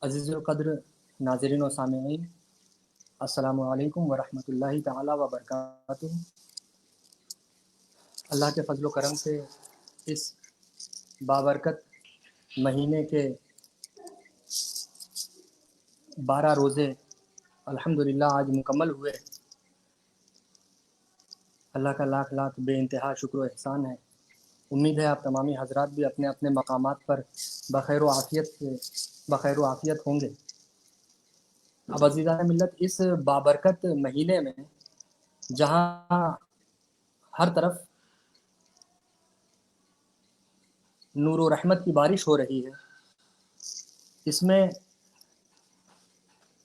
عزیز القدر ناظرین و سامعین، السلام علیکم ورحمۃ اللہ تعالی وبرکاتہ۔ اللہ کے فضل و کرم سے اس بابرکت مہینے کے 12 روزے الحمدللہ آج مکمل ہوئے۔ اللہ کا لاکھ لاکھ بے انتہا شکر و احسان ہے۔ امید ہے آپ تمامی حضرات بھی اپنے اپنے مقامات پر بخیر و عافیت ہوں گے۔ اب عزیزان ملت، اس بابرکت مہینے میں جہاں ہر طرف نور و رحمت کی بارش ہو رہی ہے، اس میں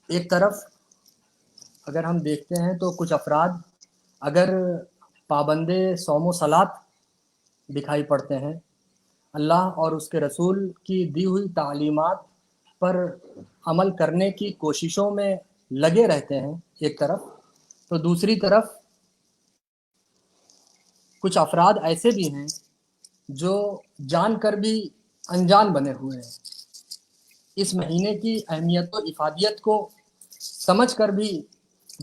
ایک طرف اگر ہم دیکھتے ہیں تو کچھ افراد اگر پابند صوم و صلات دکھائی پڑتے ہیں، اللہ اور اس کے رسول کی دی ہوئی تعلیمات پر عمل کرنے کی کوششوں میں لگے رہتے ہیں ایک طرف، تو دوسری طرف کچھ افراد ایسے بھی ہیں جو جان کر بھی انجان بنے ہوئے ہیں۔ اس مہینے کی اہمیت و افادیت کو سمجھ کر بھی،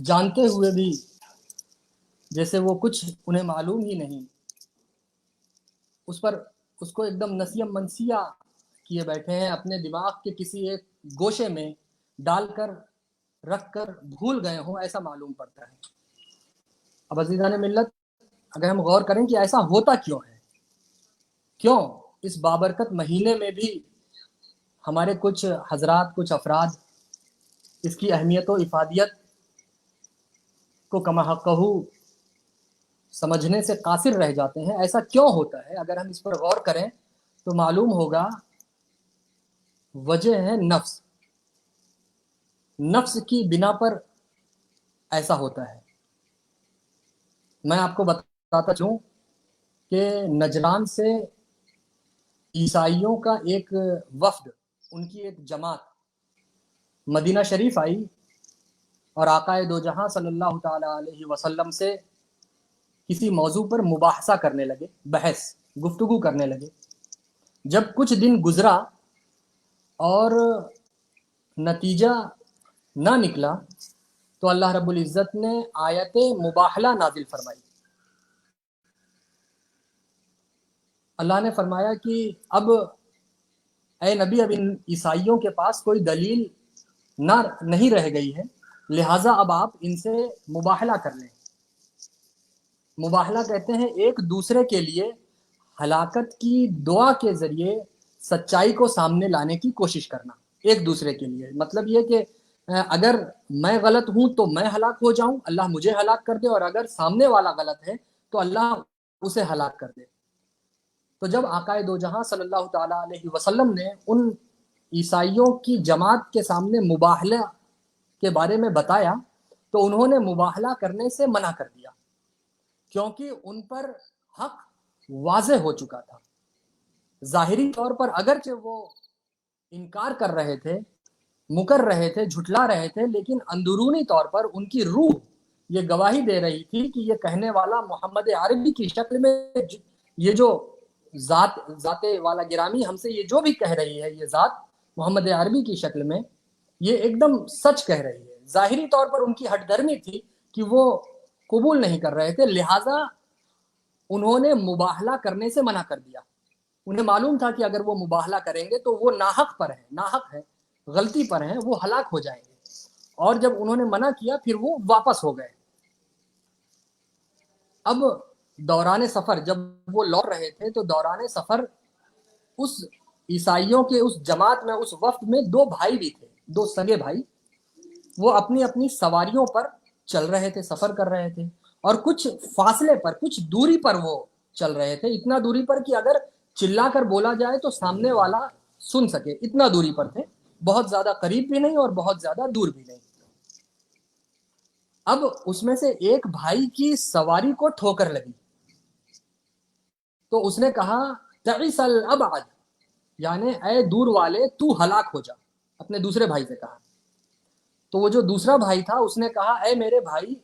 جانتے ہوئے بھی، جیسے وہ کچھ انہیں معلوم ہی نہیں، اس کو ایک دم نسیم منسیہ کیے بیٹھے ہیں، اپنے دماغ کے کسی ایک گوشے میں ڈال کر رکھ کر بھول گئے ہوں، ایسا معلوم پڑتا ہے۔ اب عزیزان ملت، اگر ہم غور کریں کہ ایسا ہوتا کیوں ہے، کیوں اس بابرکت مہینے میں بھی ہمارے کچھ حضرات، کچھ افراد اس کی اہمیت و افادیت کو کما حقہ سمجھنے سے قاصر رہ جاتے ہیں، ایسا کیوں ہوتا ہے؟ اگر ہم اس پر غور کریں تو معلوم ہوگا وجہ ہے نفس کی بنا پر ایسا ہوتا ہے۔ میں آپ کو بتاتا چاہوں کہ نجران سے عیسائیوں کا ایک وفد، ان کی ایک جماعت مدینہ شریف آئی اور آقا دو جہاں صلی اللہ تعالی علیہ وسلم سے کسی موضوع پر مباحثہ کرنے لگے، گفتگو کرنے لگے۔ جب کچھ دن گزرا اور نتیجہ نہ نکلا تو اللہ رب العزت نے آیت مباحلہ نازل فرمائی۔ اللہ نے فرمایا کہ اب اے نبی، اب ان عیسائیوں کے پاس کوئی دلیل نہیں رہ گئی ہے، لہٰذا اب آپ ان سے مباحلہ کر لیں۔ مباحلہ کہتے ہیں ایک دوسرے کے لیے ہلاکت کی دعا کے ذریعے سچائی کو سامنے لانے کی کوشش کرنا۔ ایک دوسرے کے لیے مطلب یہ کہ اگر میں غلط ہوں تو میں ہلاک ہو جاؤں، اللہ مجھے ہلاک کر دے، اور اگر سامنے والا غلط ہے تو اللہ اسے ہلاک کر دے۔ تو جب آقا دو جہاں صلی اللہ تعالی علیہ وسلم نے ان عیسائیوں کی جماعت کے سامنے مباحلہ کے بارے میں بتایا تو انہوں نے مباحلہ کرنے سے منع کر دیا، کیونکہ ان پر حق واضح ہو چکا تھا۔ ظاہری طور پر اگرچہ وہ انکار کر رہے تھے، مکر رہے تھے، جھٹلا رہے تھے، لیکن اندرونی طور پر ان کی روح یہ گواہی دے رہی تھی کہ یہ کہنے والا محمد عربی کی شکل میں، یہ جو ذات والا گرامی ہم سے یہ جو بھی کہہ رہی ہے، یہ ذات محمد عربی کی شکل میں یہ ایک دم سچ کہہ رہی ہے۔ ظاہری طور پر ان کی ہٹ درمی تھی کہ وہ قبول نہیں کر رہے تھے، لہٰذا انہوں نے مباحلہ کرنے سے منع کر دیا۔ انہیں معلوم تھا کہ اگر وہ مباحلہ کریں گے تو وہ ناحق ہے، غلطی پر ہیں، وہ ہلاک ہو جائیں گے۔ اور جب انہوں نے منع کیا پھر وہ واپس ہو گئے۔ اب دوران سفر جب وہ لوٹ رہے تھے تو دوران سفر اس عیسائیوں کے اس جماعت میں، اس وفد میں دو بھائی بھی تھے، دو سگے بھائی۔ وہ اپنی اپنی سواریوں پر چل رہے تھے، سفر کر رہے تھے، اور کچھ فاصلے پر، کچھ دوری پر وہ چل رہے تھے، اتنا دوری پر کہ اگر چلا کر بولا جائے تو سامنے والا سن سکے، اتنا دوری پر تھے، بہت زیادہ قریب بھی نہیں اور بہت زیادہ دور بھی نہیں۔ اب اس میں سے ایک بھائی کی سواری کو ٹھوکر لگی تو اس نے کہا تعیس الابعد، یعنی اے دور والے تو ہلاک ہو جا، اپنے دوسرے بھائی سے کہا۔ تو وہ جو دوسرا بھائی تھا اس نے کہا اے میرے بھائی،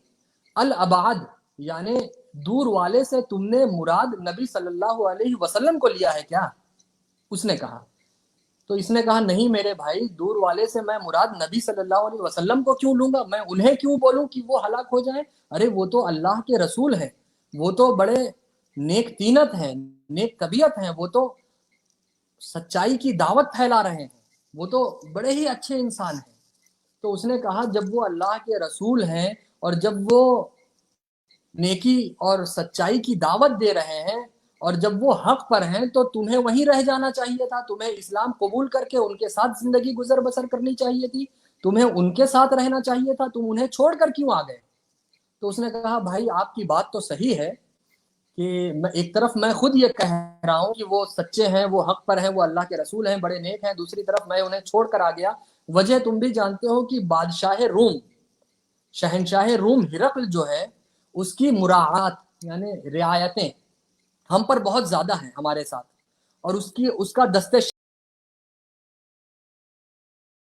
الابعد یعنی دور والے سے تم نے مراد نبی صلی اللہ علیہ وسلم کو لیا ہے کیا؟ اس نے کہا تو اس نے کہا نہیں میرے بھائی، دور والے سے میں مراد نبی صلی اللہ علیہ وسلم کو کیوں لوں گا، میں انہیں کیوں بولوں کہ وہ ہلاک ہو جائیں؟ ارے وہ تو اللہ کے رسول ہیں، وہ تو بڑے نیک تینت ہیں، نیک طبیعت ہیں، وہ تو سچائی کی دعوت پھیلا رہے ہیں، وہ تو بڑے ہی اچھے انسان ہیں۔ تو اس نے کہا جب وہ اللہ کے رسول ہیں اور جب وہ نیکی اور سچائی کی دعوت دے رہے ہیں اور جب وہ حق پر ہیں تو تمہیں وہیں رہ جانا چاہیے تھا، تمہیں اسلام قبول کر کے ان کے ساتھ زندگی گزر بسر کرنی چاہیے تھی، تمہیں ان کے ساتھ رہنا چاہیے تھا، تم انہیں چھوڑ کر کیوں آ گئے؟ تو اس نے کہا بھائی آپ کی بات تو صحیح ہے کہ ایک طرف میں خود یہ کہہ رہا ہوں کہ وہ سچے ہیں، وہ حق پر ہیں، وہ اللہ کے رسول ہیں، بڑے نیک ہیں، دوسری طرف میں انہیں چھوڑ کر آ گیا۔ وجہ تم بھی جانتے ہو کہ بادشاہ روم، شہنشاہ روم ہرقل جو ہے، اس کی مراعات یعنی رعایتیں ہم پر بہت زیادہ ہیں ہمارے ساتھ، اور اس کا دستے